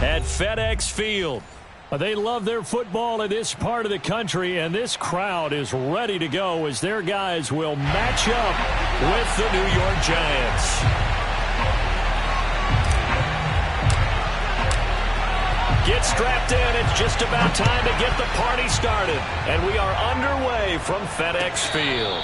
at FedEx Field. They love their football in this part of the country, and this crowd is ready to go as their guys will match up with the New York Giants. Get strapped in. It's just about time to get the party started. And we are underway from FedEx Field.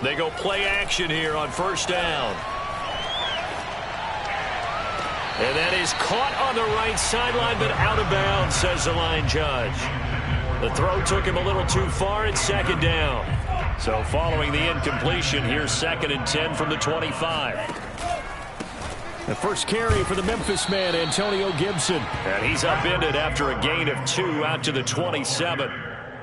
They go play action here on first down. And that is caught on the right sideline, but out of bounds, says the line judge. The throw took him a little too far. It's second down. So following the incompletion, here's 2nd and 10 from the 25. The first carry for the Memphis man, Antonio Gibson. And he's upended after a gain of 2 out to the 27.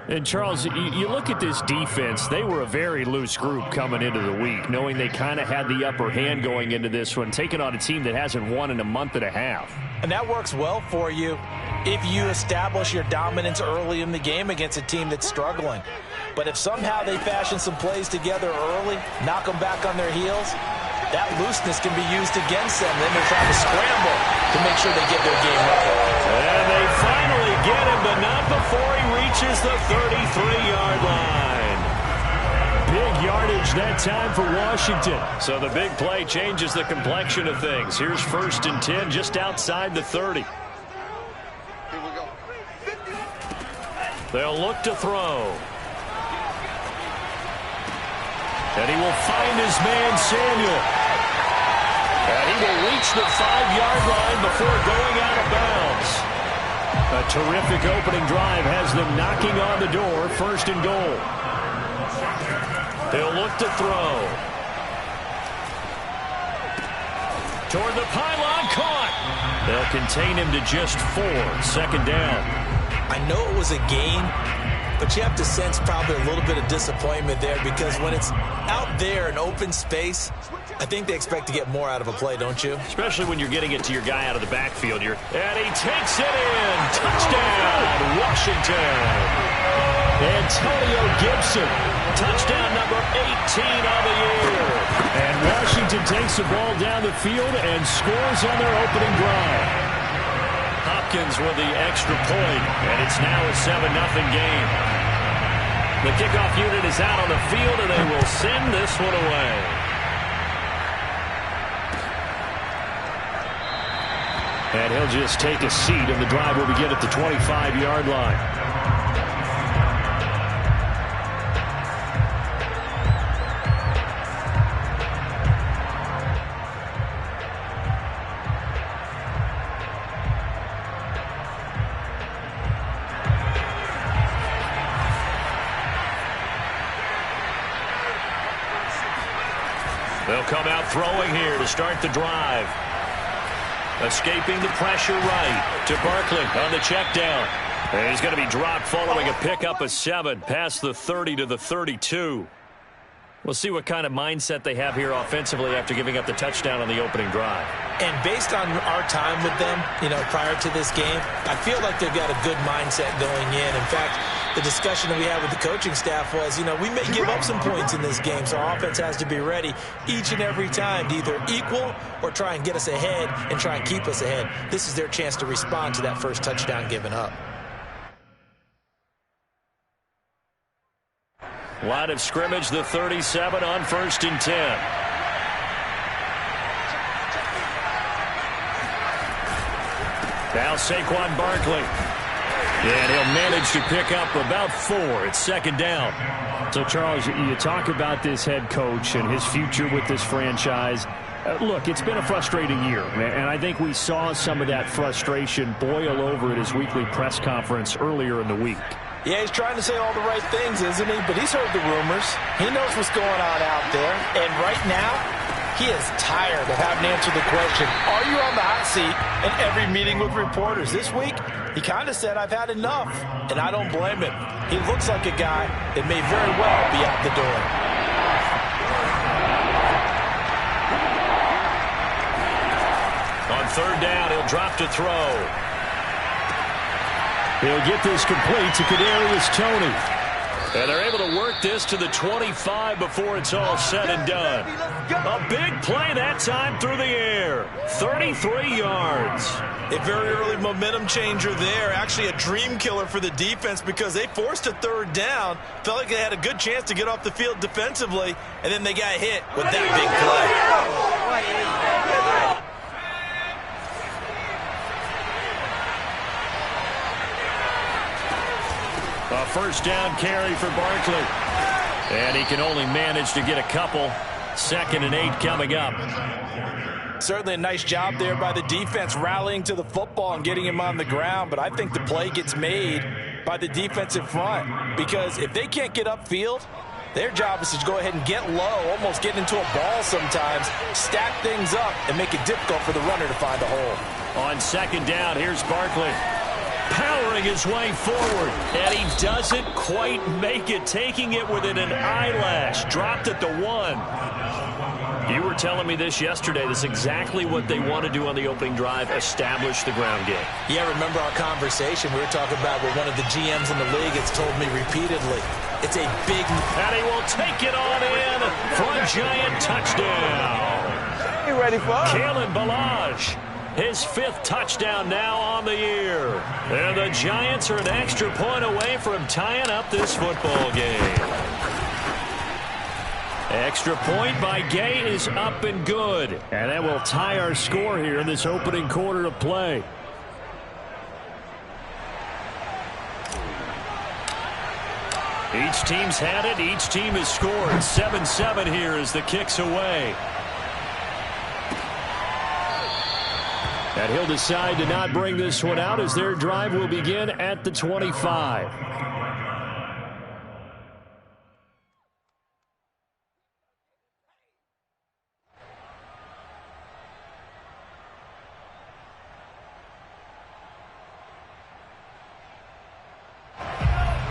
And, Charles, you look at this defense, they were a very loose group coming into the week, knowing they kind of had the upper hand going into this one, taking on a team that hasn't won in a month and a half. And that works well for you if you establish your dominance early in the game against a team that's struggling. But if somehow they fashion some plays together early, knock them back on their heels, that looseness can be used against them. Then they're trying to scramble to make sure they get their game right. And they finally get him, but not before he reaches the 33-yard line. Big yardage that time for Washington. So the big play changes the complexion of things. Here's 1st and 10 just outside the 30. Here we go. They'll look to throw. And he will find his man, Samuel. And he will reach the 5-yard line before going out of bounds. A terrific opening drive has them knocking on the door. 1st and goal. They'll look to throw. Toward the pylon, caught. They'll contain him to just 4. 2nd down. I know it was a gain, but you have to sense probably a little bit of disappointment there because when it's out there in open space, I think they expect to get more out of a play, don't you? Especially when you're getting it to your guy out of the backfield. And he takes it in. Touchdown, Washington. Antonio Gibson. Touchdown number 18 on the year. And Washington takes the ball down the field and scores on their opening drive. Hopkins with the extra point, and it's now a 7-0 game. The kickoff unit is out on the field, and they will send this one away. And he'll just take a seat, and the drive will begin at the 25-yard line. They'll come out throwing here to start the drive. Escaping the pressure right to Barkley on the check down. And he's going to be dropped following a pickup of 7 past the 30 to the 32. We'll see what kind of mindset they have here offensively after giving up the touchdown on the opening drive. And based on our time with them, prior to this game, I feel like they've got a good mindset going in. In fact, the discussion that we had with the coaching staff was, we may give up some points in this game, so our offense has to be ready each and every time to either equal or try and get us ahead and try and keep us ahead. This is their chance to respond to that first touchdown given up. Line of scrimmage, the 37 on 1st and 10. Now Saquon Barkley. And he'll manage to pick up about 4. It's 2nd down. So, Charles, you talk about this head coach and his future with this franchise. Look, it's been a frustrating year, and I think we saw some of that frustration boil over at his weekly press conference earlier in the week. Yeah, he's trying to say all the right things, isn't he? But he's heard the rumors. He knows what's going on out there. And right now, He is tired of having to answer the question, are you on the hot seat, in every meeting with reporters. This week, he kind of said, I've had enough, and I don't blame him. He looks like a guy that may very well be out the door. On third down, he'll drop to throw. He'll get this complete to Kadarius Toney. And they're able to work this to the 25 before it's all said and done. A big play that time through the air. 33 yards. A very early momentum changer there. Actually a dream killer for the defense because they forced a third down. Felt like they had a good chance to get off the field defensively, and then they got hit with that big play. A first down carry for Barkley. And he can only manage to get a couple. 2nd and 8 coming up. Certainly a nice job there by the defense rallying to the football and getting him on the ground. But I think the play gets made by the defensive front. Because if they can't get upfield, their job is to go ahead and get low, almost get into a ball sometimes, stack things up, and make it difficult for the runner to find a hole. On 2nd down, here's Barkley. Powering his way forward, and he doesn't quite make it, taking it within an eyelash. Dropped at the 1. You were telling me this yesterday. This is exactly what they want to do on the opening drive, establish the ground game. Yeah, remember our conversation. We were talking about what one of the GMs in the league has told me repeatedly. It's a big... And he will take it on in for a giant touchdown. You ready for us? Kalen Ballage. His 5th touchdown now on the year. And the Giants are an extra point away from tying up this football game. Extra point by Gay is up and good. And that will tie our score here in this opening quarter of play. Each team's had it. Each team has scored. 7-7 here as the kick's away. And he'll decide to not bring this one out as their drive will begin at the 25.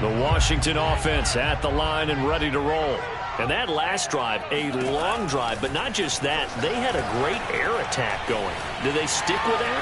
The Washington offense at the line and ready to roll. And that last drive, a long drive, but not just that. They had a great air attack going. Do they stick with that?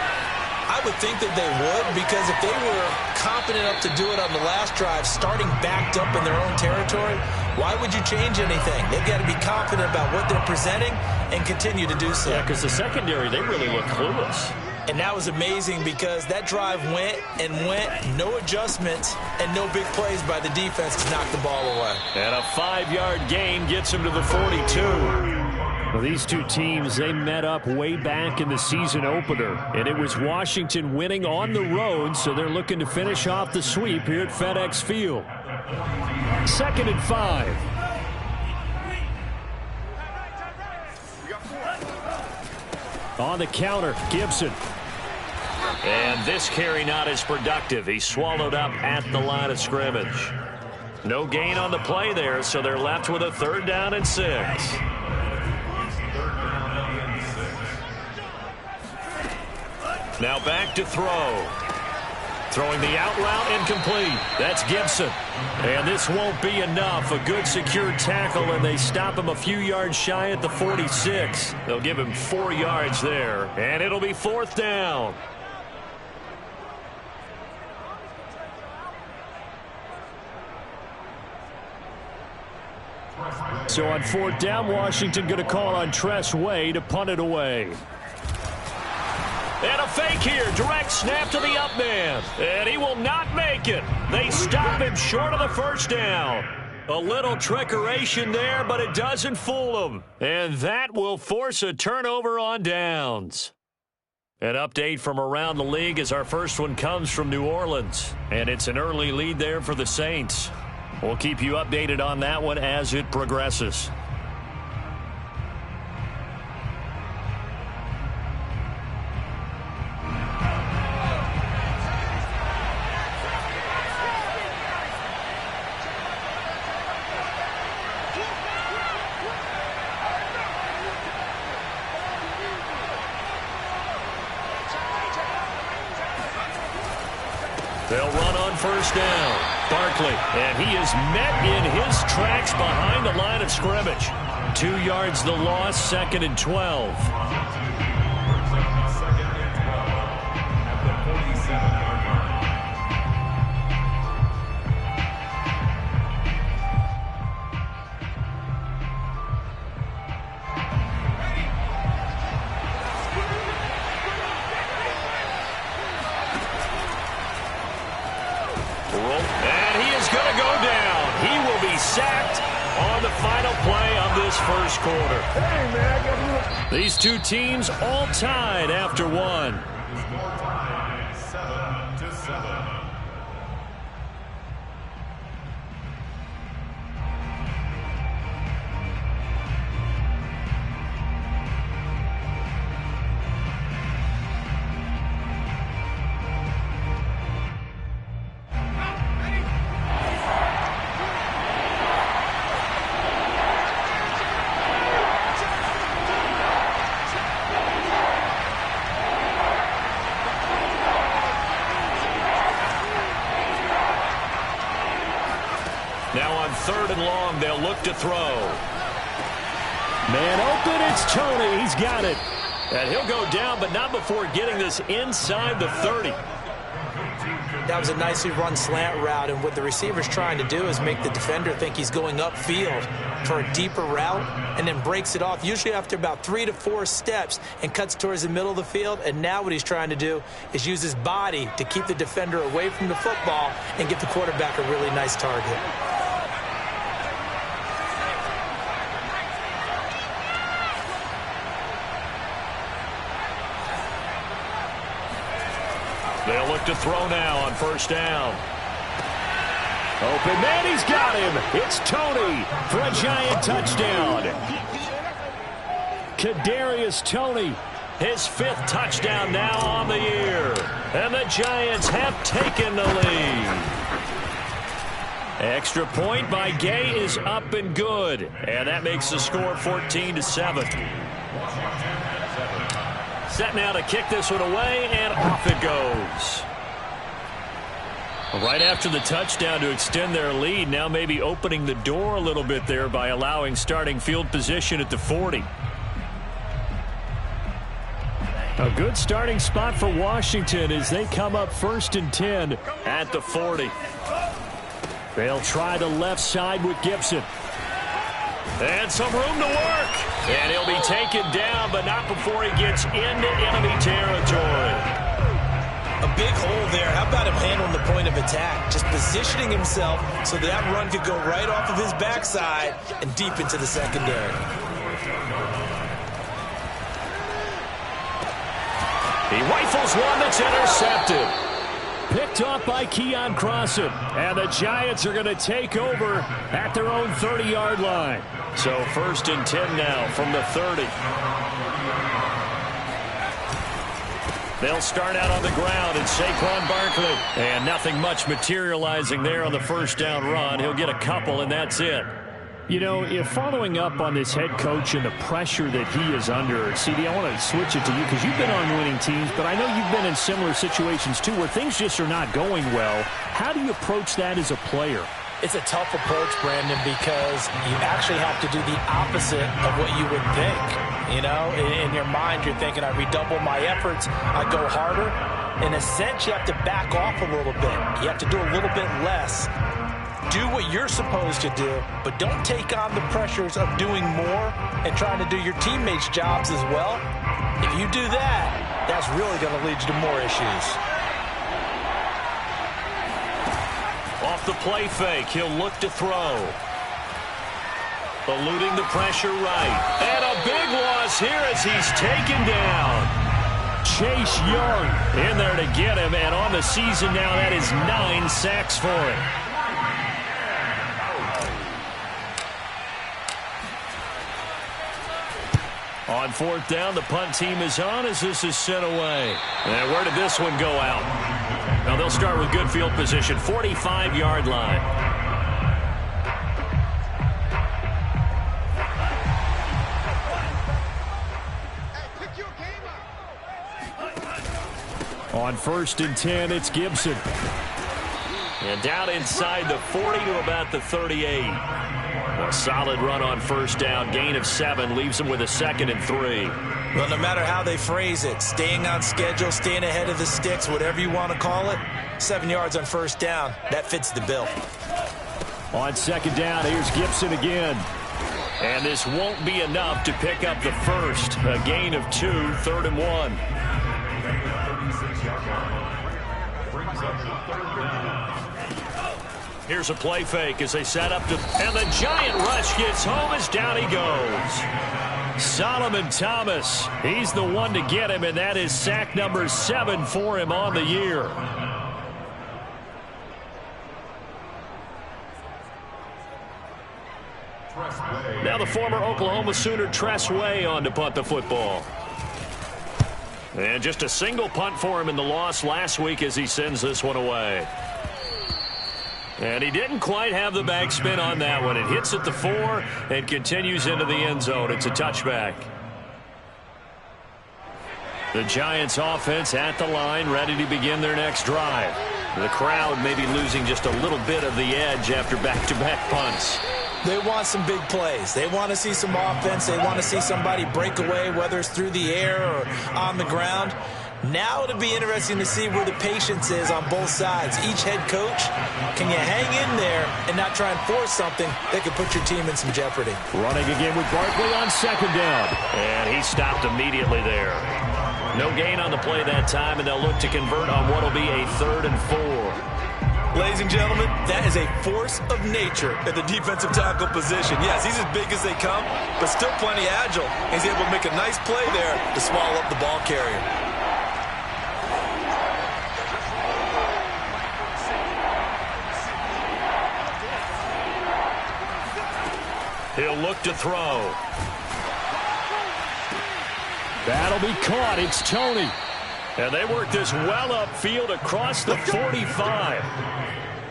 I would think that they would, because if they were confident enough to do it on the last drive, starting backed up in their own territory, why would you change anything? They've got to be confident about what they're presenting and continue to do so. Yeah, because the secondary, they really look clueless. And that was amazing because that drive went and went, no adjustments, and no big plays by the defense to knock the ball away. And a 5-yard gain gets him to the 42. Well, these two teams, they met up way back in the season opener, and it was Washington winning on the road, so they're looking to finish off the sweep here at FedEx Field. 2nd and 5. On the counter, Gibson. And this carry not as productive. He's swallowed up at the line of scrimmage. No gain on the play there, so they're left with a 3rd down and 6. Now back to throw. Throwing the out route incomplete. That's Gibson. And this won't be enough. A good secure tackle, and they stop him a few yards shy at the 46. They'll give him 4 yards there, and it'll be 4th down. So on 4th down, Washington going to call on Tress Way to punt it away. And a fake here. Direct snap to the up man. And he will not make it. They stop him short of the 1st down. A little trickeration there, but it doesn't fool them. And that will force a turnover on downs. An update from around the league as our first one comes from New Orleans. And it's an early lead there for the Saints. We'll keep you updated on that one as it progresses. They'll run on first down. Barkley, and he is met in his tracks behind the line of scrimmage. 2 yards the loss, 2nd and 12. And he is going to go down. He will be sacked on the final play of this first quarter. These two teams all tied after one. Score 7-7. Now on 3rd and long, they'll look to throw. Man open, it's Toney. He's got it. And he'll go down, but not before getting this inside the 30. That was a nicely run slant route, and what the receiver's trying to do is make the defender think he's going upfield for a deeper route, and then breaks it off, usually after about 3 to 4 steps, and cuts towards the middle of the field. And now what he's trying to do is use his body to keep the defender away from the football and get the quarterback a really nice target. They'll look to throw now on first down. Open man, he's got him. It's Toney for a giant touchdown. Kadarius Toney, his 5th touchdown now on the year. And the Giants have taken the lead. Extra point by Gay is up and good. And that makes the score 14-7. Set now to kick this one away, and off it goes. Right after the touchdown to extend their lead, now maybe opening the door a little bit there by allowing starting field position at the 40. a good starting spot for Washington as they come up 1st and 10 at the 40. They'll try the left side with Gibson. And some room to work. And he'll be taken down, but not before he gets into enemy territory. A big hole there. How about him handling the point of attack? Just positioning himself so that run could go right off of his backside and deep into the secondary. He rifles one that's intercepted. Picked off by Keon Crossan. And the Giants are going to take over at their own 30-yard line. So 1st and 10 now from the 30. They'll start out on the ground, and Saquon Barkley. And nothing much materializing there on the first down run. He'll get a couple, and that's it. You know, if following up on this head coach and the pressure that he is under, CD, I want to switch it to you because you've been on winning teams, but I know you've been in similar situations too where things just are not going well. How do you approach that as a player? It's a tough approach, Brandon, because you actually have to do the opposite of what you would think. You know, in your mind, you're thinking, I redouble my efforts, I go harder. In a sense, you have to back off a little bit. You have to do a little bit less. Do what you're supposed to do, but don't take on the pressures of doing more and trying to do your teammates' jobs as well. If you do that, that's really going to lead you to more issues. Off the play fake, he'll look to throw. Eluding the pressure right. And a big loss here as he's taken down. Chase Young in there to get him, and on the season now, that is 9 sacks for him. On 4th down, the punt team is on as this is sent away. And where did this one go out? Now they'll start with good field position, 45-yard line. On 1st and 10, it's Gibson. And down inside the 40 to about the 38. A solid run on first down. Gain of 7 leaves them with a 2nd and 3. Well, no matter how they phrase it, staying on schedule, staying ahead of the sticks, whatever you want to call it, 7 yards on first down, that fits the bill. On 2nd down, here's Gibson again. And this won't be enough to pick up the first. A gain of 2, 3rd and 1. Here's a play fake as they set up to, and the giant rush gets home as down he goes. Solomon Thomas, he's the one to get him, and that is sack number 7 for him on the year. Now the former Oklahoma Sooner Tress Way on to punt the football. And just a single punt for him in the loss last week as he sends this one away. And he didn't quite have the backspin on that one. It hits at the 4 and continues into the end zone. It's a touchback. The Giants offense at the line, ready to begin their next drive. The crowd may be losing just a little bit of the edge after back-to-back punts. They want some big plays. They want to see some offense. They want to see somebody break away, whether it's through the air or on the ground. Now it'll be interesting to see where the patience is on both sides. Each head coach, can you hang in there and not try and force something that could put your team in some jeopardy? Running again with Barkley on 2nd down. And he stopped immediately there. No gain on the play that time, and they'll look to convert on what will be a 3rd and 4. Ladies and gentlemen, that is a force of nature at the defensive tackle position. Yes, he's as big as they come, but still plenty agile. He's able to make a nice play there to swallow up the ball carrier. He'll look to throw. That'll be caught. It's Toney. And they work this well upfield across the 45.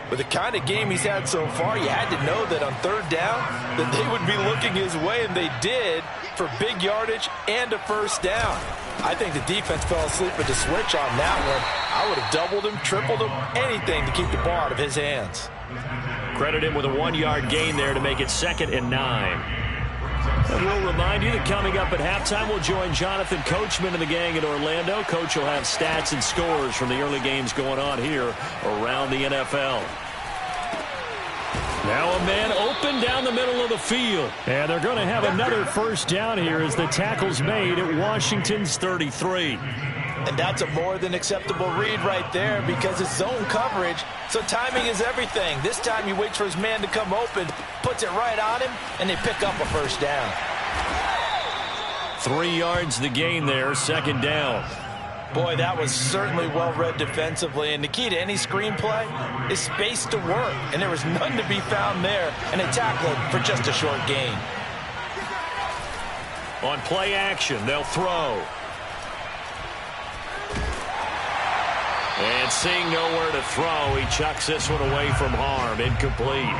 With the kind of game he's had so far, you had to know that on 3rd down that they would be looking his way, and they did, for big yardage and a first down. I think the defense fell asleep at the switch on that one. I would have doubled him, tripled him, anything to keep the ball out of his hands. Credit him with a 1-yard gain there to make it 2nd and 9. And we'll remind you that coming up at halftime, we'll join Jonathan Coachman and the gang in Orlando. Coach will have stats and scores from the early games going on here around the NFL. Now a man open down the middle of the field. And they're going to have another first down here as the tackle's made at Washington's 33. And that's a more than acceptable read right there because it's zone coverage, so timing is everything. This time he waits for his man to come open, puts it right on him, and they pick up a first down. 3 yards the gain there, 2nd down. Boy, that was certainly well-read defensively, and the key to any screenplay is space to work, and there was none to be found there, and they tackle him for just a short gain. On play action, they'll throw. And seeing nowhere to throw, he chucks this one away from harm. Incomplete.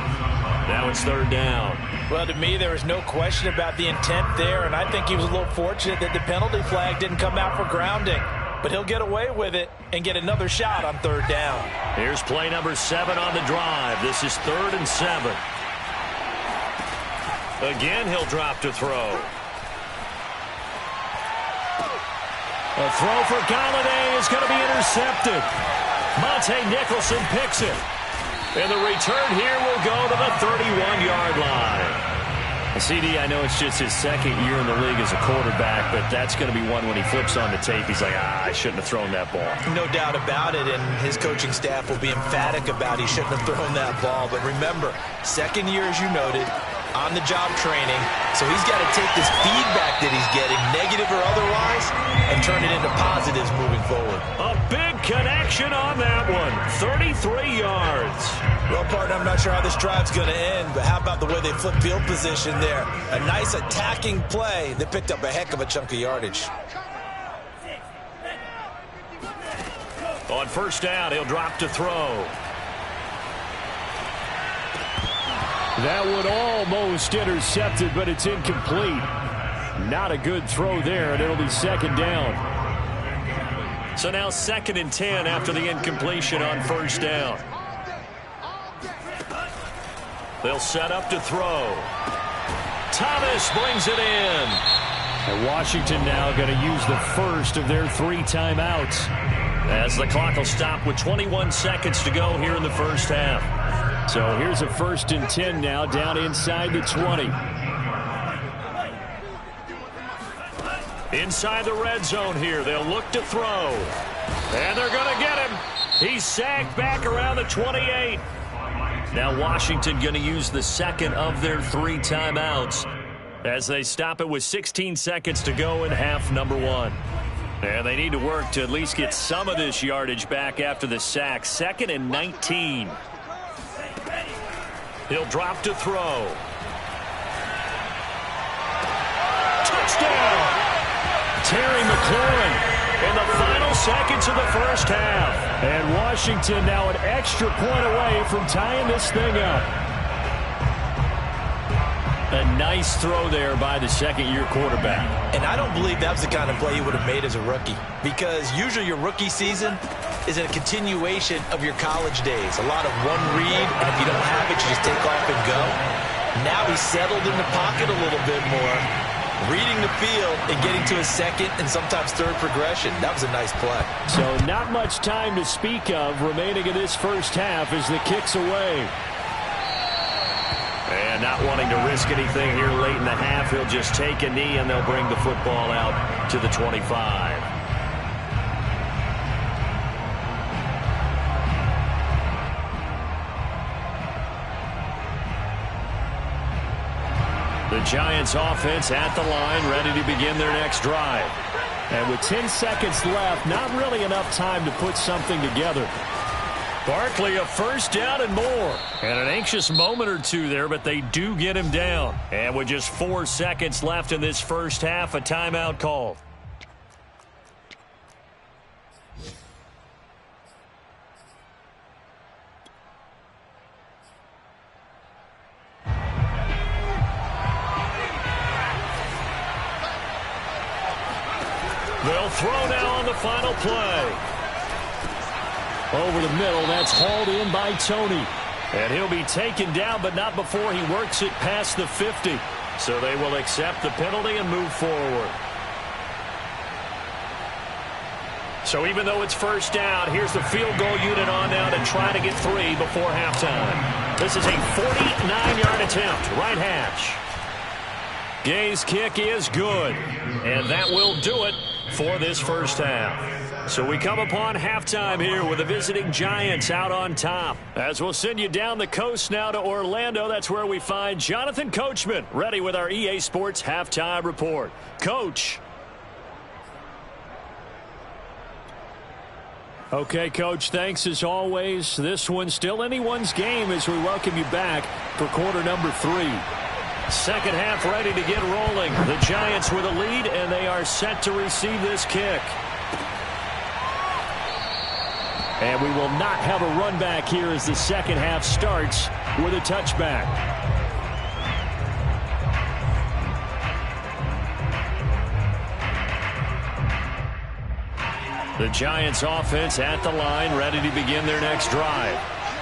Now it's 3rd down. Well, to me, there was no question about the intent there, and I think he was a little fortunate that the penalty flag didn't come out for grounding. But he'll get away with it and get another shot on 3rd down. Here's play number 7 on the drive. This is 3rd and 7. Again, he'll drop to throw. A throw for Golladay is going to be intercepted. Monte Nicholson picks it. And the return here will go to the 31-yard line. CD, I know it's just his 2nd year in the league as a quarterback, but that's going to be one when he flips on the tape. He's like, I shouldn't have thrown that ball. No doubt about it, and his coaching staff will be emphatic about he shouldn't have thrown that ball. But remember, 2nd year, as you noted, on-the-job training, so he's got to take this feedback that he's getting, negative or otherwise, and turn it into positives moving forward. A big connection on that one, 33 yards. Well, partner, I'm not sure how this drive's going to end, but how about the way they flip field position there? A nice attacking play that picked up a heck of a chunk of yardage. On first down, he'll drop to throw. That one almost intercepted, but it's incomplete. Not a good throw there, and it'll be 2nd down. So now 2nd and 10 after the incompletion on first down. They'll set up to throw. Thomas brings it in. And Washington now going to use the first of their 3 timeouts. As the clock will stop with 21 seconds to go here in the first half. So here's a 1st and 10 now down inside the 20. Inside the red zone here. They'll look to throw. And they're going to get him. He's sacked back around the 28. Now Washington going to use the second of their 3 timeouts as they stop it with 16 seconds to go in half number 1. And they need to work to at least get some of this yardage back after the sack. 2nd and 19. He'll drop to throw. Touchdown! Terry McLaurin in the final seconds of the first half. And Washington now an extra point away from tying this thing up. A nice throw there by the second-year quarterback. And I don't believe that was the kind of play he would have made as a rookie, because usually your rookie season is a continuation of your college days. A lot of one read, and if you don't have it, you just take off and go. Now he's settled in the pocket a little bit more, reading the field and getting to his second and sometimes third progression. That was a nice play. So not much time to speak of remaining in this first half as the kick's away. And not wanting to risk anything here late in the half, he'll just take a knee and they'll bring the football out to the 25. The Giants offense at the line, ready to begin their next drive. And with 10 seconds left, not really enough time to put something together. Barkley, a first down and more. And an anxious moment or two there, but they do get him down. And with just 4 seconds left in this first half, a timeout called. They'll throw now on the final play. Over the middle, that's hauled in by Tony. And he'll be taken down, but not before he works it past the 50. So they will accept the penalty and move forward. So even though it's first down, here's the field goal unit on now to try to get 3 before halftime. This is a 49-yard attempt, right hash. Gay's kick is good, and that will do it for this first half. So we come upon halftime here with the visiting Giants out on top. As we'll send you down the coast now to Orlando, that's where we find Jonathan Coachman ready with our EA Sports Halftime Report. Coach. Okay, Coach, thanks as always. This one's still anyone's game as we welcome you back for quarter number 3. Second half ready to get rolling. The Giants with a lead, and they are set to receive this kick. And we will not have a run back here as the second half starts with a touchback. The Giants offense at the line, ready to begin their next drive.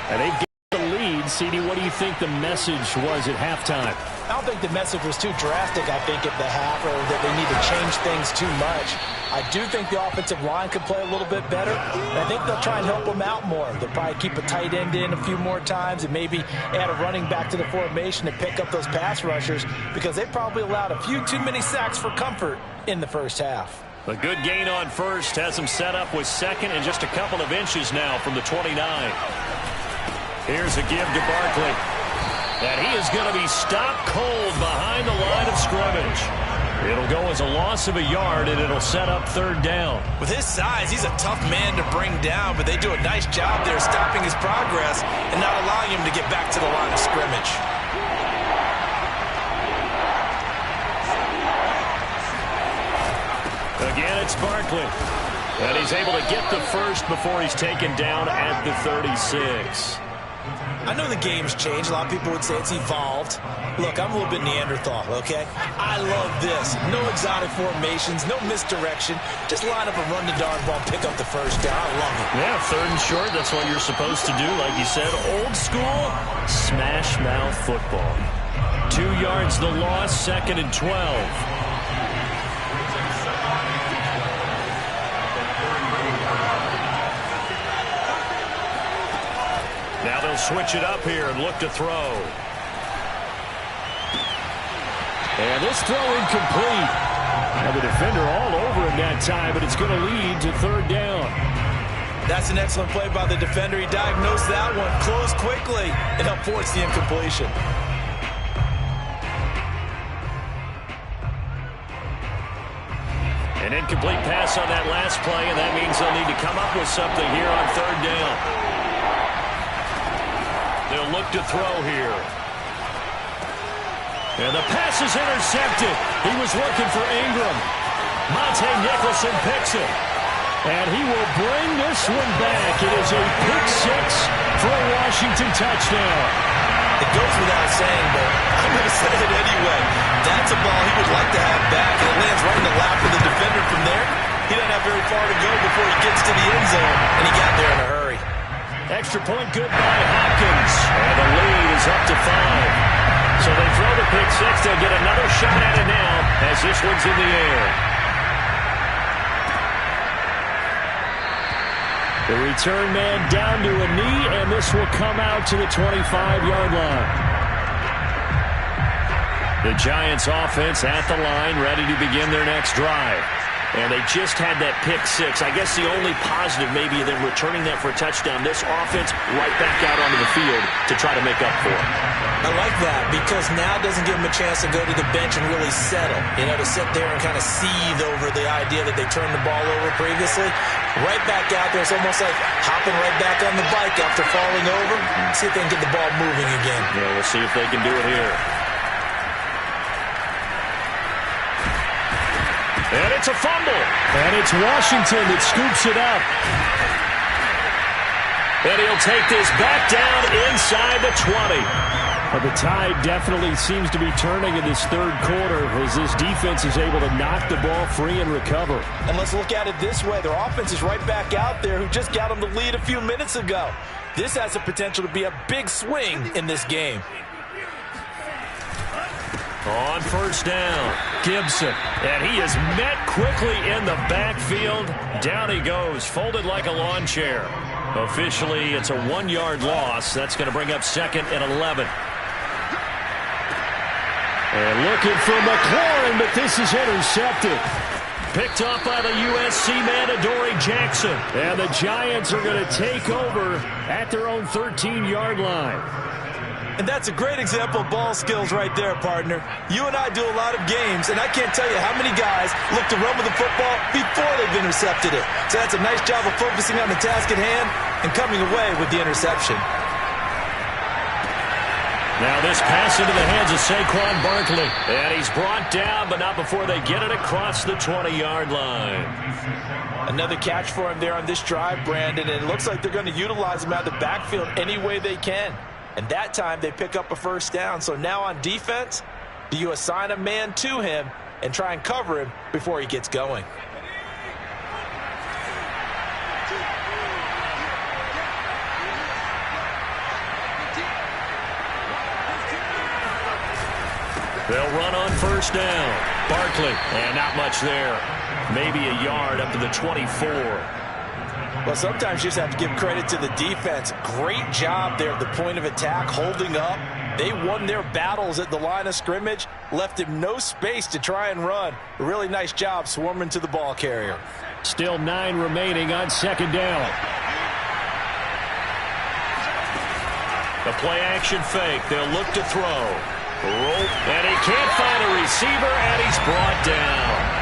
And they've got the lead. CD, what do you think the message was at halftime? I don't think the message was too drastic, I think, at the half, or that they need to change things too much. I do think the offensive line could play a little bit better, and I think they'll try and help them out more. They'll probably keep a tight end in a few more times and maybe add a running back to the formation to pick up those pass rushers, because they probably allowed a few too many sacks for comfort in the first half. A good gain on first has them set up with second and just a couple of inches now from the 29. Here's a give to Barkley. And he is going to be stopped cold behind the line of scrimmage. It'll go as a loss of a yard, and it'll set up third down. With his size, he's a tough man to bring down, but they do a nice job there stopping his progress and not allowing him to get back to the line of scrimmage. Again, it's Barkley. And he's able to get the first before he's taken down at the 36. I know the game's changed. A lot of people would say it's evolved. Look, I'm a little bit Neanderthal, okay? I love this. No exotic formations, no misdirection. Just line up and run the darn ball and pick up the first down. I love it. Yeah, 3rd and short, that's what you're supposed to do. Like you said, old school, smash mouth football. 2 yards the loss, 2nd and 12. Now they'll switch it up here and look to throw. And this throw incomplete. Now the defender all over him that time, but it's going to lead to 3rd down. That's an excellent play by the defender. He diagnosed that one, closed quickly, and helped force the incompletion. An incomplete pass on that last play, and that means they'll need to come up with something here on 3rd down. They'll look to throw here. And the pass is intercepted. He was looking for Ingram. Monte Nicholson picks it. And he will bring this one back. It is a pick 6 for a Washington touchdown. It goes without saying, but I'm going to say it anyway. That's a ball he would like to have back, and it lands right in the lap of the defender from there. He doesn't have very far to go before he gets to the end zone, and he got there in a hurry. Extra point good by Hopkins. And the lead is up to 5. So they throw the pick 6. They'll get another shot at it now as this one's in the air. The return man down to a knee, and this will come out to the 25-yard line. The Giants offense at the line, ready to begin their next drive. And they just had that pick 6. I guess the only positive maybe them returning that for a touchdown. This offense right back out onto the field to try to make up for it. I like that because now it doesn't give them a chance to go to the bench and really settle. You know, to sit there and kind of seethe over the idea that they turned the ball over previously. Right back out there. It's almost like hopping right back on the bike after falling over. See if they can get the ball moving again. Yeah, we'll see if they can do it here. And it's a fumble. And it's Washington that scoops it up. And he'll take this back down inside the 20. Well, the tide definitely seems to be turning in this 3rd quarter as this defense is able to knock the ball free and recover. And let's look at it this way. Their offense is right back out there who just got them the lead a few minutes ago. This has the potential to be a big swing in this game. On 1st down, Gibson. And he is met quickly in the backfield. Down he goes, folded like a lawn chair. Officially, it's a 1-yard loss. That's going to bring up 2nd and 11. And looking for McLaurin, but this is intercepted. Picked off by the USC man, Adoree Jackson. And the Giants are going to take over at their own 13-yard line. And that's a great example of ball skills right there, partner. You and I do a lot of games, and I can't tell you how many guys look to run with the football before they've intercepted it. So that's a nice job of focusing on the task at hand and coming away with the interception. Now this pass into the hands of Saquon Barkley. And he's brought down, but not before they get it across the 20-yard line. Another catch for him there on this drive, Brandon, and it looks like they're going to utilize him out of the backfield any way they can. And that time they pick up a 1st down. So now on defense, do you assign a man to him and try and cover him before he gets going? They'll run on 1st down. Barkley, and not much there. Maybe a yard up to the 24. Well, sometimes you just have to give credit to the defense. Great job there at the point of attack, holding up. They won their battles at the line of scrimmage, left him no space to try and run. A really nice job swarming to the ball carrier. Still 9 remaining on 2nd down. The play-action fake. They'll look to throw. And he can't find a receiver, and he's brought down.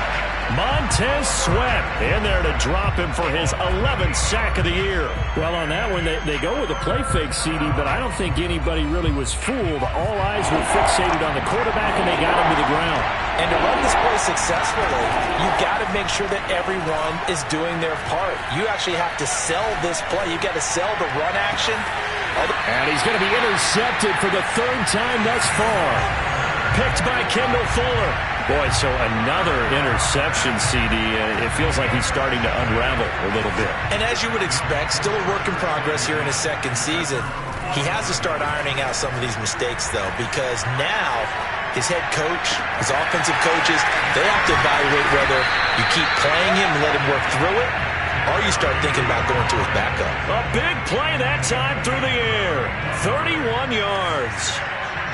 Montez Sweat in there to drop him for his 11th sack of the year. Well, on that one, they go with a play fake, CD, but I don't think anybody really was fooled. All eyes were fixated on the quarterback, and they got him to the ground. And to run this play successfully, you've got to make sure that everyone is doing their part. You actually have to sell this play. You've got to sell the run action And he's going to be intercepted for the third time thus far. Picked by Kendall Fuller. Boy, so another interception, CD. It feels like he's starting to unravel a little bit. And as you would expect, still a work in progress here in his second season. He has to start ironing out some of these mistakes, though, because now his head coach, his offensive coaches, they have to evaluate whether you keep playing him and let him work through it, or you start thinking about going to his backup. A big play that time through the air. 31 yards.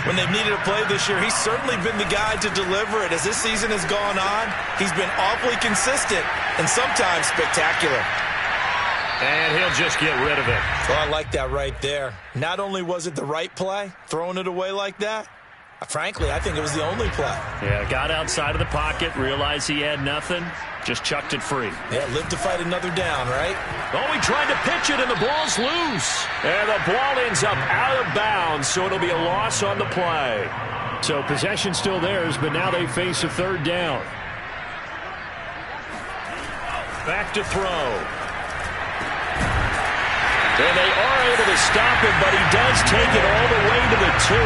When they've needed a play this year, he's certainly been the guy to deliver it. As this season has gone on, he's been awfully consistent and sometimes spectacular. And he'll just get rid of it. Well, I like that right there. Not only was it the right play, throwing it away like that, frankly, I think it was the only play. Yeah, got outside of the pocket, realized he had nothing, just chucked it free. Yeah, live to fight another down, right? Oh, he tried to pitch it, and the ball's loose. And the ball ends up out of bounds, so it'll be a loss on the play. So possession still theirs, but now they face a third down. Back to throw. And they are able to stop him, but he does take it all the way to the 2.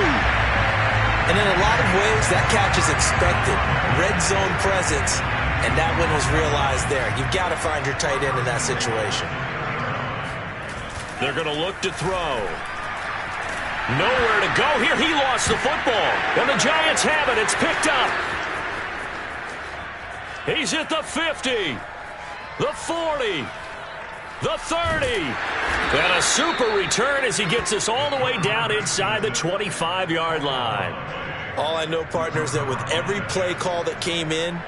And in a lot of ways, that catch is expected. Red zone presence, and that one was realized there. You've got to find your tight end in that situation. They're going to look to throw. Nowhere to go here. He lost the football. And the Giants have it. It's picked up. He's at the 50. The 40. The 30. And a super return as he gets us all the way down inside the 25-yard line. All I know, partner, is that with every play call that came in,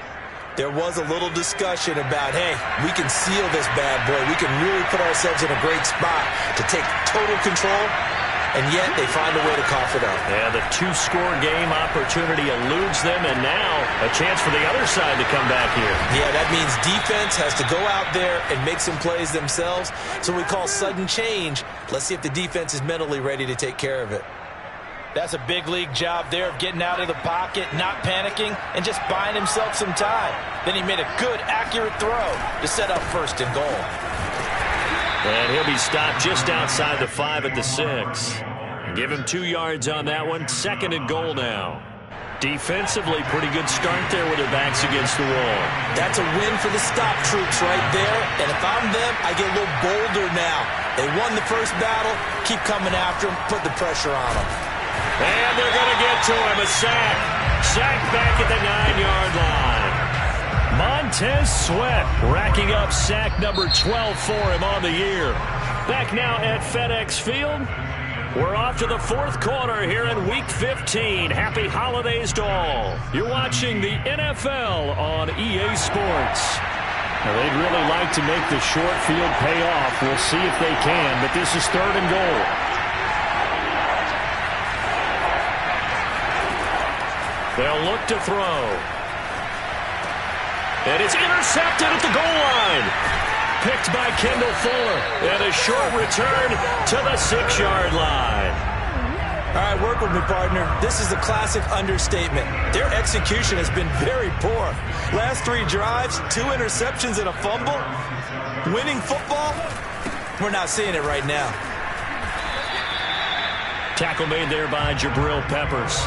there was a little discussion about, hey, we can seal this bad boy. We can really put ourselves in a great spot to take total control, and yet they find a way to cough it up. Yeah, the 2-score game opportunity eludes them, and now a chance for the other side to come back here. Yeah, that means defense has to go out there and make some plays themselves. So we call sudden change. Let's see if the defense is mentally ready to take care of it. That's a big league job there of getting out of the pocket, not panicking, and just buying himself some time. Then he made a good, accurate throw to set up first and goal. And he'll be stopped just outside the 5 at the 6. Give him 2 yards on that one. 2nd and goal now. Defensively, pretty good start there with their backs against the wall. That's a win for the stop troops right there. And if I'm them, I get a little bolder now. They won the first battle. Keep coming after him. Put the pressure on them. And they're going to get to him. A sack. Sack back at the 9-yard line. Montez Sweat racking up sack number 12 for him on the year. Back now at FedEx Field. We're off to the 4th quarter here in Week 15. Happy holidays to all. You're watching the NFL on EA Sports. Now, they'd really like to make the short field pay off. We'll see if they can, but this is 3rd and goal. They'll look to throw. And it's intercepted at the goal line. Picked by Kendall Fuller. And a short return to the 6-yard line. All right, work with me, partner. This is a classic understatement. Their execution has been very poor. Last 3 drives, 2 interceptions and a fumble. Winning football, we're not seeing it right now. Tackle made there by Jabril Peppers.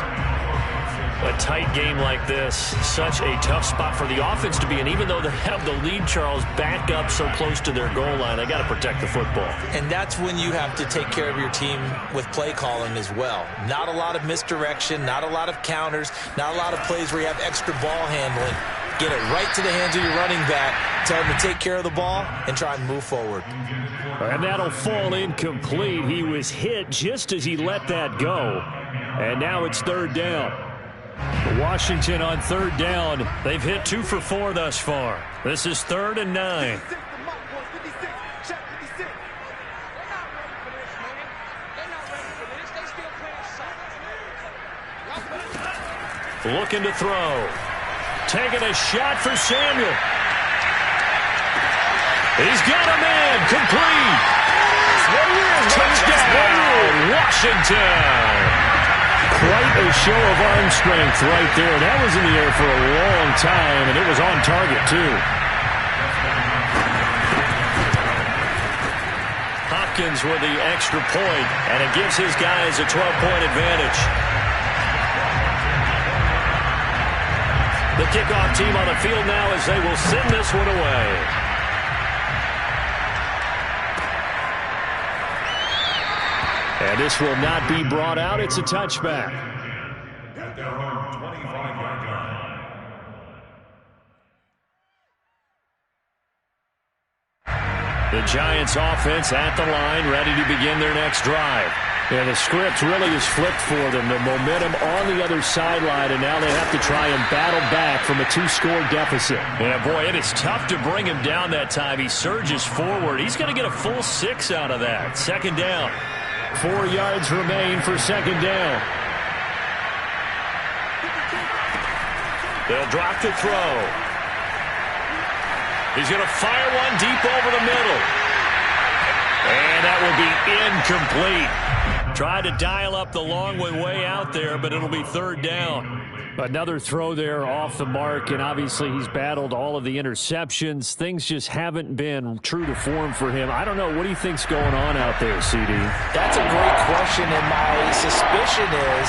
A tight game like this, such a tough spot for the offense to be in. Even though they have the lead, Charles, back up so close to their goal line, they got to protect the football. And that's when you have to take care of your team with play calling as well. Not a lot of misdirection, not a lot of counters, not a lot of plays where you have extra ball handling. Get it right to the hands of your running back, tell him to take care of the ball, and try and move forward. And that'll fall incomplete. He was hit just as he let that go. And now it's 3rd down. Washington on 3rd down. They've hit 2 for 4 thus far. This is 3rd and 9. Looking to throw. Taking a shot for Samuel. He's got a man. Complete. Touchdown, Washington. Quite a show of arm strength right there. That was in the air for a long time, and it was on target, too. Hop Hopkins with the extra point, and it gives his guys a 12-point advantage. The kickoff team on the field now as they will send this one away. And this will not be brought out. It's a touchback. At their own 25-yard line. The Giants offense at the line, ready to begin their next drive. Yeah, the script really is flipped for them. The momentum on the other sideline, and now they have to try and battle back from a 2-score deficit. Yeah, boy, it is tough to bring him down that time. He surges forward. He's going to get a full 6 out of that. Second down. 4 yards remain for second down. They'll drop to throw. He's going to fire one deep over the middle. And that will be incomplete. Tried to dial up the long way out there, but it'll be third down. Another throw there off the mark, and obviously he's battled all of the interceptions. Things just haven't been true to form for him. I don't know. What do you think's going on out there, CD? That's a great question, and my suspicion is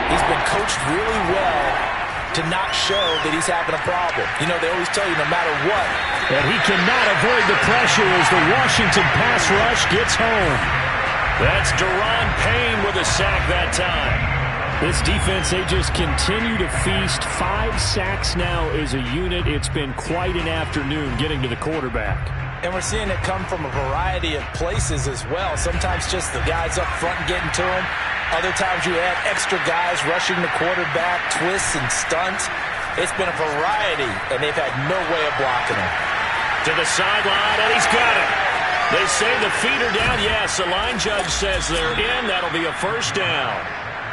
he's been coached really well to not show that he's having a problem. You know, they always tell you no matter what. And he cannot avoid the pressure as the Washington pass rush gets home. That's Daron Payne with a sack that time. This defense, they just continue to feast. 5 sacks now as a unit. It's been quite an afternoon getting to the quarterback. And we're seeing it come from a variety of places as well. Sometimes just the guys up front getting to him. Other times you have extra guys rushing the quarterback, twists and stunts. It's been a variety, and they've had no way of blocking him. To the sideline, and he's got it. They say the feet are down. Yes, the line judge says they're in. That'll be a first down.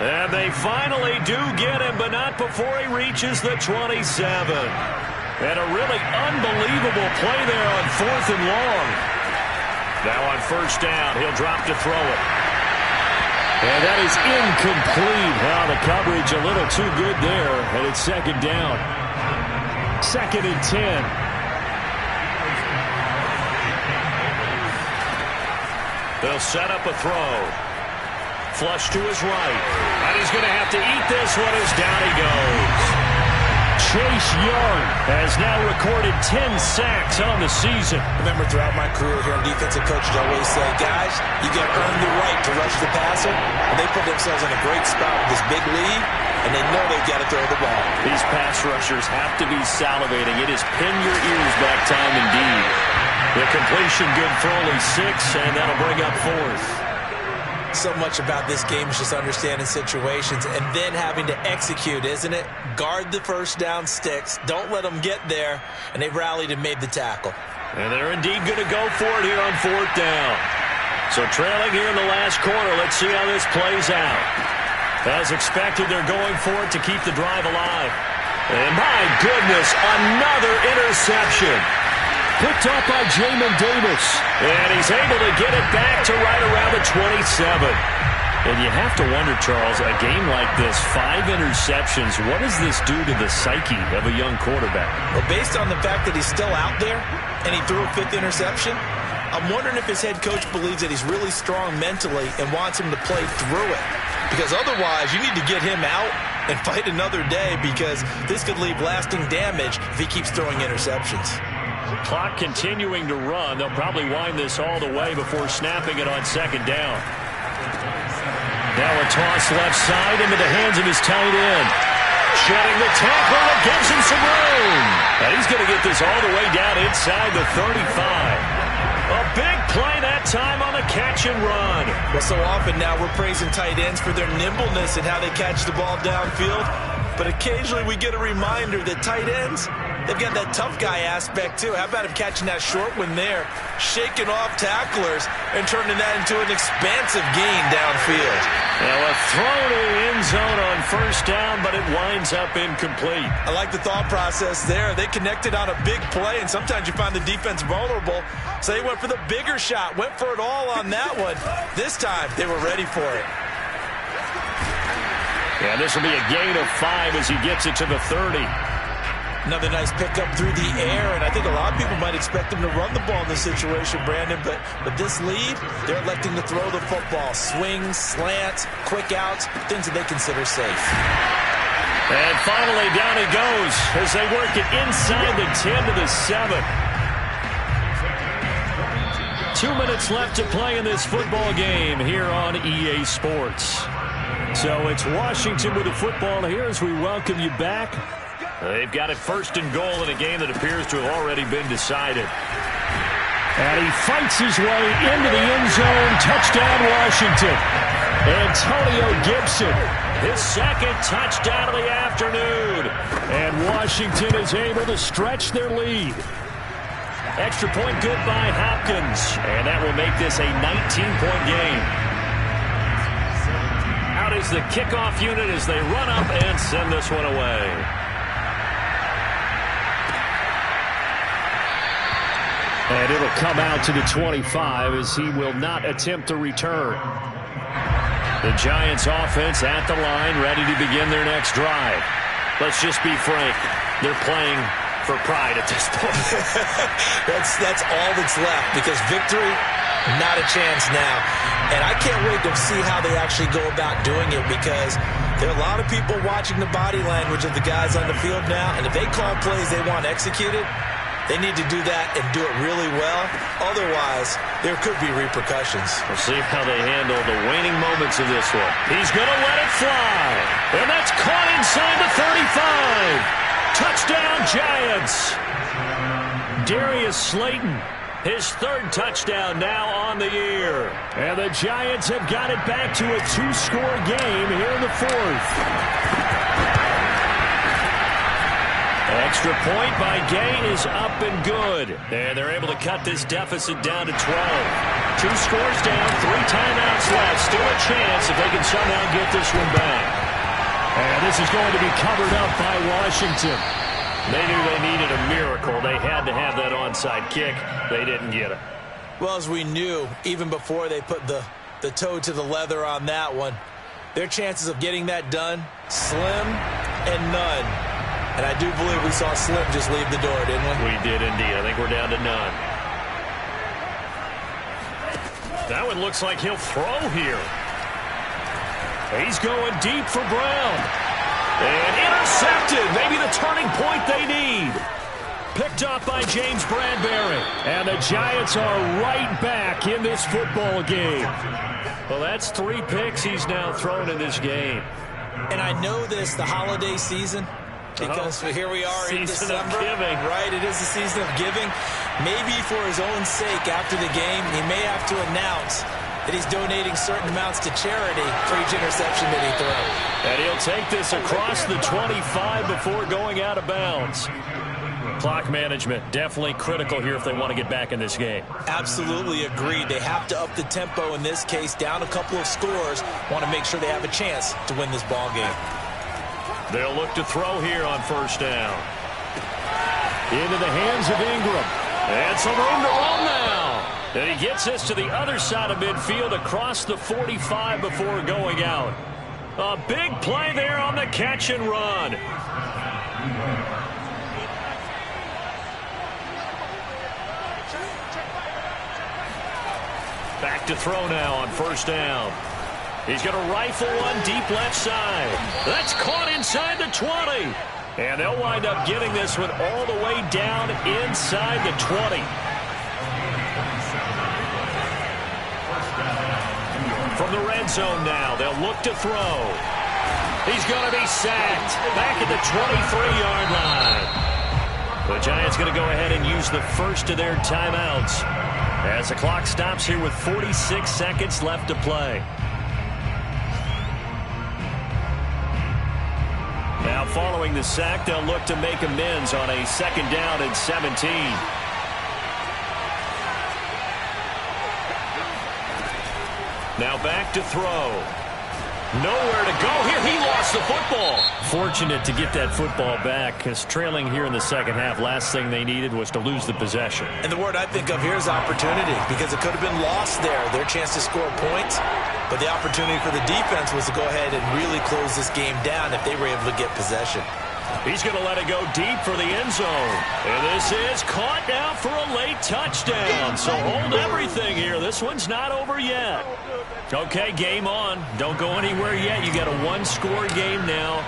And they finally do get him, but not before he reaches the 27. And a really unbelievable play there on 4th and long. Now on first down, he'll drop to throw it. And that is incomplete. Well, the coverage a little too good there, and it's second down. 2nd and 10. They'll set up a throw. Flush to his right. And he's going to have to eat this one as down he goes. Chase Young has now recorded 10 sacks on the season. Remember, throughout my career here in defensive coaches, I always say, guys, you got to earn the right to rush the passer. And they put themselves in a great spot with this big lead, and they know they've got to throw the ball. These pass rushers have to be salivating. It is pin your ears back time indeed. The completion good for only 6, and that'll bring up 4th. So much about this game is just understanding situations and then having to execute, isn't it? Guard the first down sticks. Don't let them get there. And they rallied and made the tackle. And they're indeed going to go for it here on 4th down. So trailing here in the last quarter, let's see how this plays out. As expected, they're going for it to keep the drive alive. And my goodness, another interception. Picked up by Jamin Davis. And he's able to get it back to right around the 27. And you have to wonder, Charles, a game like this, 5 interceptions, what does this do to the psyche of a young quarterback? Well, based on the fact that he's still out there and he threw a 5th interception, I'm wondering if his head coach believes that he's really strong mentally and wants him to play through it. Because otherwise, you need to get him out and fight another day, because this could leave lasting damage if he keeps throwing interceptions. Clock continuing to run. They'll probably wind this all the way before snapping it on second down. Now a toss left side into the hands of his tight end. Shedding the tackle that gives him some room. And he's going to get this all the way down inside the 35. A big play that time on the catch and run. Well, so often now we're praising tight ends for their nimbleness and how they catch the ball downfield. But occasionally we get a reminder that tight ends, they've got that tough guy aspect too. How about him catching that short one there, shaking off tacklers, and turning that into an expansive gain downfield? Now a throw to the end zone on first down, but it winds up incomplete. I like the thought process there. They connected on a big play, and sometimes you find the defense vulnerable. So they went for the bigger shot, went for it all on that one. This time, they were ready for it. Yeah, this will be a gain of 5 as he gets it to the 30. Another nice pickup through the air, and I think a lot of people might expect them to run the ball in this situation, Brandon, but with this lead, they're electing to throw the football. Swings, slants, quick outs, things that they consider safe. And finally, down he goes as they work it inside the 10 to the 7. 2 minutes left to play in this football game here on EA Sports. So it's Washington with the football here as we welcome you back. They've got it first and goal in a game that appears to have already been decided. And he fights his way into the end zone. Touchdown, Washington. Antonio Gibson. His second touchdown of the afternoon. And Washington is able to stretch their lead. Extra point good by Hopkins. And that will make this a 19-point game. Out is the kickoff unit as they run up and send this one away. And it'll come out to the 25 as he will not attempt to return. The Giants offense at the line, ready to begin their next drive. Let's just be frank. They're playing for pride at this point. That's all that's left, because victory, not a chance now. And I can't wait to see how they actually go about doing it, because there are a lot of people watching the body language of the guys on the field now, and if they call plays they want executed, they need to do that and do it really well. Otherwise, there could be repercussions. We'll see how they handle the waning moments of this one. He's going to let it fly. And that's caught inside the 35. Touchdown, Giants. Darius Slayton. His third touchdown now on the year. And the Giants have got it back to a 2-score game here in the fourth. Extra point by Gay is up and good. And they're able to cut this deficit down to 12. 2 scores down, 3 timeouts left. Still a chance if they can somehow get this one back. And this is going to be covered up by Washington. They knew they needed a miracle. They had to have that onside kick. They didn't get it. Well, as we knew, even before they put the toe to the leather on that one, their chances of getting that done, slim and none. And I do believe we saw Slim just leave the door, didn't we? We did indeed. I think we're down to none. That one looks like he'll throw here. He's going deep for Brown. And intercepted. Maybe the turning point they need. Picked up by James Bradbury. And the Giants are right back in this football game. Well, that's 3 picks he's now thrown in this game. And I know this, the holiday season, because here we are in December. Season of giving. Right, it is the season of giving. Maybe for his own sake after the game, he may have to announce that he's donating certain amounts to charity for each interception that he throws. And he'll take this across the 25 before going out of bounds. Clock management, definitely critical here if they want to get back in this game. Absolutely agreed. They have to up the tempo in this case, down a couple of scores, want to make sure they have a chance to win this ball game. They'll look to throw here on first down. Into the hands of Ingram. And some room to run now. And he gets this to the other side of midfield across the 45 before going out. A big play there on the catch and run. Back to throw now on first down. He's going to rifle one deep left side. That's caught inside the 20. And they'll wind up getting this one all the way down inside the 20. From the red zone now, they'll look to throw. He's going to be sacked back at the 23-yard line. The Giants going to go ahead and use the first of their timeouts as the clock stops here with 46 seconds left to play. Now following the sack, they'll look to make amends on a second down and 17. Now back to throw. Nowhere to go here. He lost the football. Fortunate to get that football back, because trailing here in the second half, last thing they needed was to lose the possession. And the word I think of here is opportunity, because it could have been lost there, their chance to score points. But the opportunity for the defense was to go ahead and really close this game down if they were able to get possession. He's going to let it go deep for the end zone. And this is caught now for a late touchdown. So hold everything here. This one's not over yet. Okay, game on. Don't go anywhere yet. You got a one-score game now.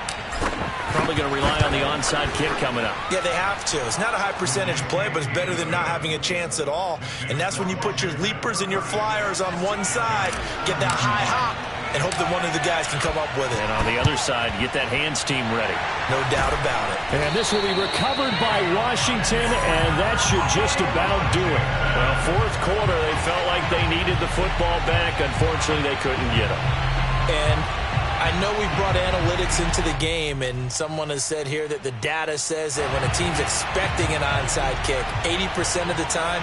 Probably going to rely on the onside kick coming up. Yeah, they have to. It's not a high percentage play, but it's better than not having a chance at all. And that's when you put your leapers and your flyers on one side, get that high hop, and hope that one of the guys can come up with it. And on the other side, get that hands team ready. No doubt about it. And this will be recovered by Washington, and that should just about do it. Well, fourth quarter, they felt like they needed the football back. Unfortunately, they couldn't get it. And I know we brought analytics into the game, and someone has said here that the data says that when a team's expecting an onside kick, 80% of the time,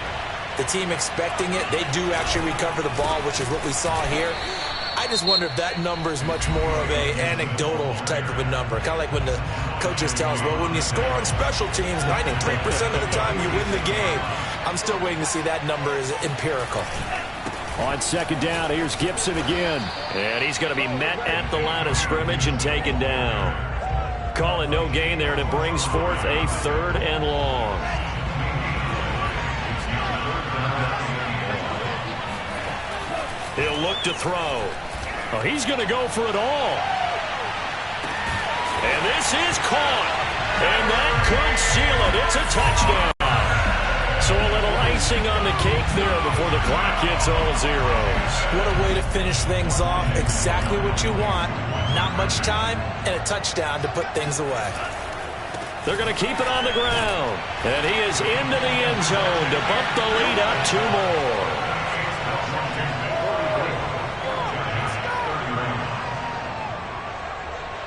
the team expecting it, they do actually recover the ball, which is what we saw here. I just wonder if that number is much more of a anecdotal type of a number. Kind of like when the coaches tell us, well, when you score on special teams, 93% of the time you win the game. I'm still waiting to see that number is empirical. On second down, here's Gibson again. And he's going to be met at the line of scrimmage and taken down. Calling no gain there, and it brings forth a 3rd and long. He'll look to throw. Oh, he's going to go for it all. And this is caught. And that could seal it. It's a touchdown. So a little icing on the cake there before the clock hits all zeros. What a way to finish things off. Exactly what you want. Not much time and a touchdown to put things away. They're going to keep it on the ground. And he is into the end zone to bump the lead up 2 more.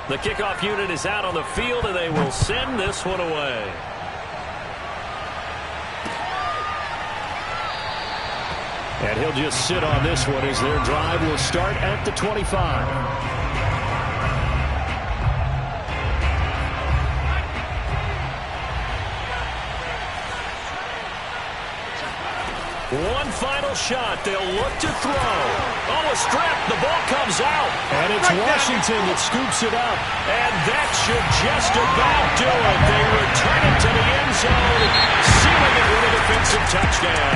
The kickoff unit is out on the field, and they will send this one away. And he'll just sit on this one as their drive will start at the 25. One final shot. They'll look to throw. Oh, a strip. The ball comes out. And it's Washington that scoops it up. And that should just about do it. They return it to the end zone, sealing it with a defensive touchdown.